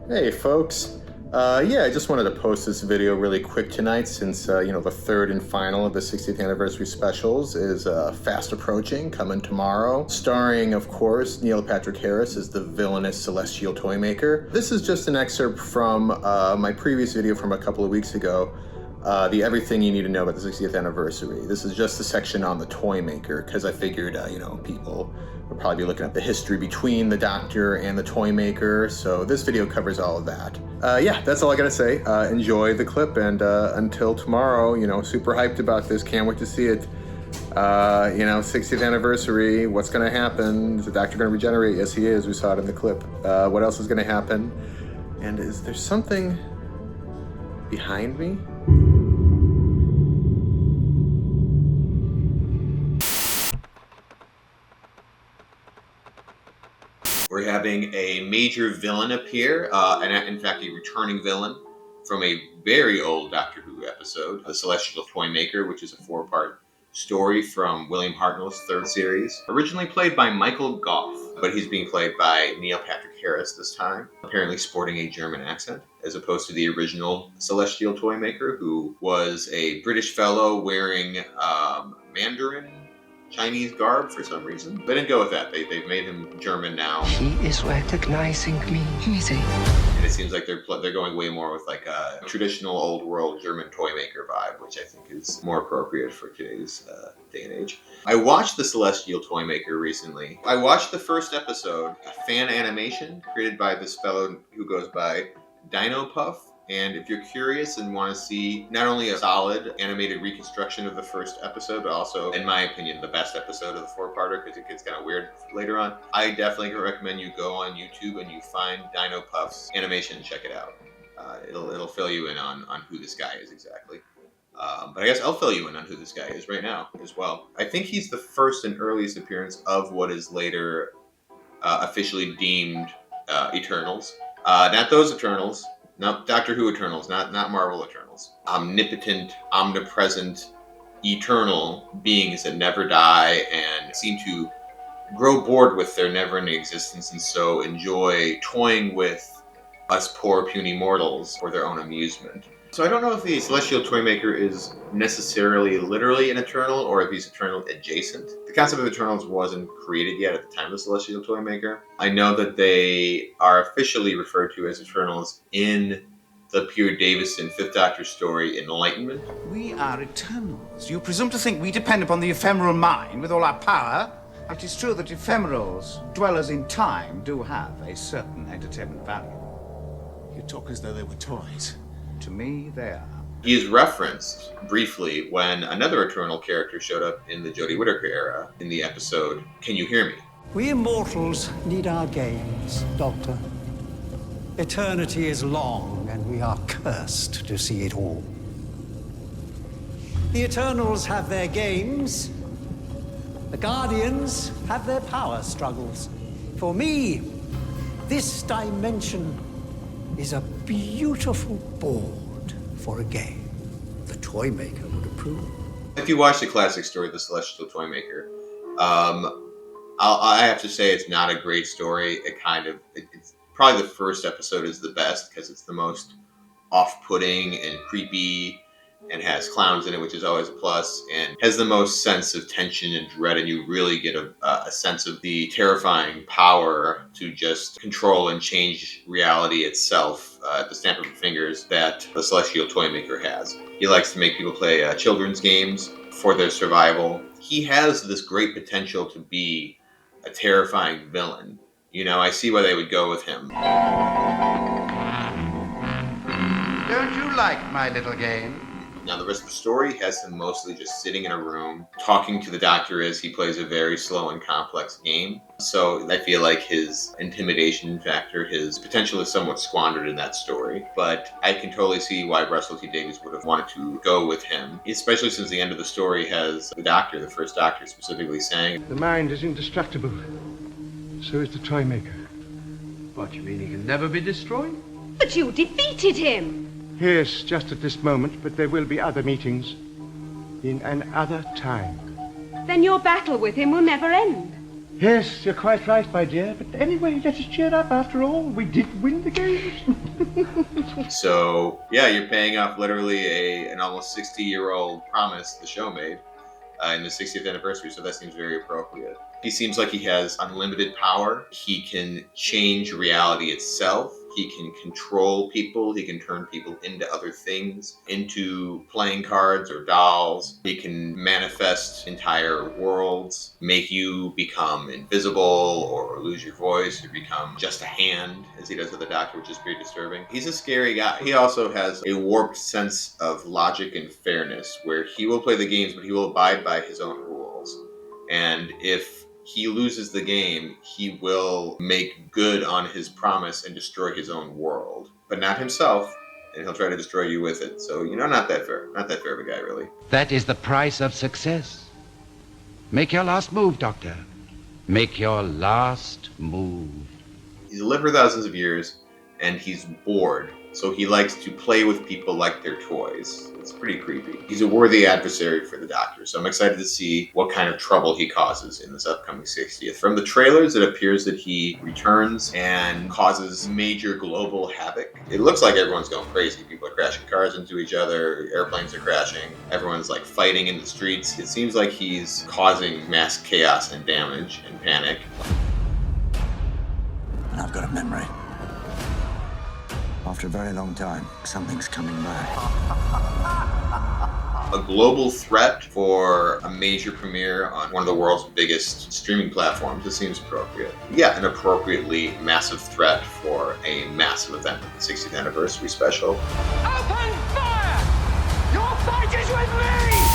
Hey folks, yeah, I just wanted to post this video really quick tonight since, the third and final of the 60th anniversary specials is fast approaching, coming tomorrow. Starring, of course, Neil Patrick Harris as the villainous Celestial Toymaker. This is just an excerpt from my previous video from a couple of weeks ago, the Everything You Need to Know About the 60th Anniversary. This is just the section on the Toymaker, because I figured, people will probably be looking at the history between the Doctor and the Toymaker, so this video covers all of that. Yeah, that's all I gotta say. Enjoy the clip, and until tomorrow, super hyped about this, can't wait to see it. 60th anniversary, what's gonna happen? Is the Doctor gonna regenerate? Yes, he is, we saw it in the clip. What else is gonna happen? And is there something behind me? We're having a major villain appear, and in fact a returning villain from a very old Doctor Who episode, The Celestial Toymaker, which is a 4-part story from William Hartnell's 3rd series. Originally played by Michael Gough, but he's being played by Neil Patrick Harris this time, apparently sporting a German accent, as opposed to the original Celestial Toymaker, who was a British fellow wearing Mandarin Chinese garb for some reason. They didn't go with that. They've made him German now. He is recognizing me. Is he? And it seems like they're going way more with like a traditional old world German Toymaker vibe, which I think is more appropriate for today's day and age. I watched The Celestial Toymaker recently. I watched the first episode, a fan animation created by this fellow who goes by Dino Puff. And if you're curious and want to see not only a solid animated reconstruction of the first episode, but also, in my opinion, the best episode of the 4-parter, because it gets kind of weird later on, I definitely recommend you go on YouTube and you find Dino Puff's animation and check it out. It'll fill you in on who this guy is exactly. But I guess I'll fill you in on who this guy is right now as well. I think he's the first and earliest appearance of what is later officially deemed Eternals. Not those Eternals. No, Doctor Who Eternals, not Marvel Eternals. Omnipotent, omnipresent, eternal beings that never die and seem to grow bored with their never-ending existence and so enjoy toying with us poor puny mortals for their own amusement. So I don't know if the Celestial Toymaker is necessarily literally an Eternal or if he's Eternal adjacent. The concept of Eternals wasn't created yet at the time of the Celestial Toymaker. I know that they are officially referred to as Eternals in the Peter Davison 5th Doctor story Enlightenment. We are Eternals. You presume to think we depend upon the ephemeral mind with all our power? It is true that ephemerals, dwellers in time, do have a certain entertainment value. You talk as though they were toys. To me, they are. He is referenced briefly when another Eternal character showed up in the Jodie Whittaker era in the episode Can You Hear Me? We immortals need our games, Doctor. Eternity is long, and we are cursed to see it all. The Eternals have their games. The Guardians have their power struggles. For me, this dimension is a beautiful board for a game. The Toymaker would approve. If you watch the classic story, The Celestial Toymaker, I have to say it's not a great story. It's probably the first episode is the best because it's the most off-putting and creepy and has clowns in it, which is always a plus, and has the most sense of tension and dread, and you really get a sense of the terrifying power to just control and change reality itself at the snap of your fingers that the Celestial Toymaker has. He likes to make people play children's games for their survival. He has this great potential to be a terrifying villain. I see why they would go with him. Don't you like my little game? Now, the rest of the story has him mostly just sitting in a room, talking to the Doctor as he plays a very slow and complex game. So I feel like his intimidation factor, his potential is somewhat squandered in that story. But I can totally see why Russell T Davies would have wanted to go with him, especially since the end of the story has the Doctor, the first Doctor, specifically saying, "The mind is indestructible. So is the Toymaker." What, you mean he can never be destroyed? But you defeated him! Yes, just at this moment, but there will be other meetings in another time. Then your battle with him will never end. Yes, you're quite right, my dear. But anyway, let us cheer up. After all, we did win the games. So, yeah, you're paying off literally an almost 60-year-old promise the show made in the 60th anniversary, so that seems very appropriate. He seems like he has unlimited power. He can change reality itself. He can control people. He can turn people into other things, into playing cards or dolls. He can manifest entire worlds, make you become invisible or lose your voice or become just a hand, as he does with the Doctor, which is pretty disturbing. He's a scary guy. He also has a warped sense of logic and fairness, where he will play the games, but he will abide by his own rules. And if he loses the game, he will make good on his promise and destroy his own world, but not himself, and he'll try to destroy you with it. So, not that fair. Not that fair of a guy, really. That is the price of success. Make your last move, Doctor. Make your last move. He's lived for thousands of years, and he's bored. So he likes to play with people like they're toys. It's pretty creepy. He's a worthy adversary for the Doctor, so I'm excited to see what kind of trouble he causes in this upcoming 60th. From the trailers, it appears that he returns and causes major global havoc. It looks like everyone's going crazy. People are crashing cars into each other, airplanes are crashing, everyone's like fighting in the streets. It seems like he's causing mass chaos and damage and panic. And I've got a memory. After a very long time, something's coming back. A global threat for a major premiere on one of the world's biggest streaming platforms. It seems appropriate. Yeah, an appropriately massive threat for a massive event of the 60th anniversary special. Open fire! Your fight is with me!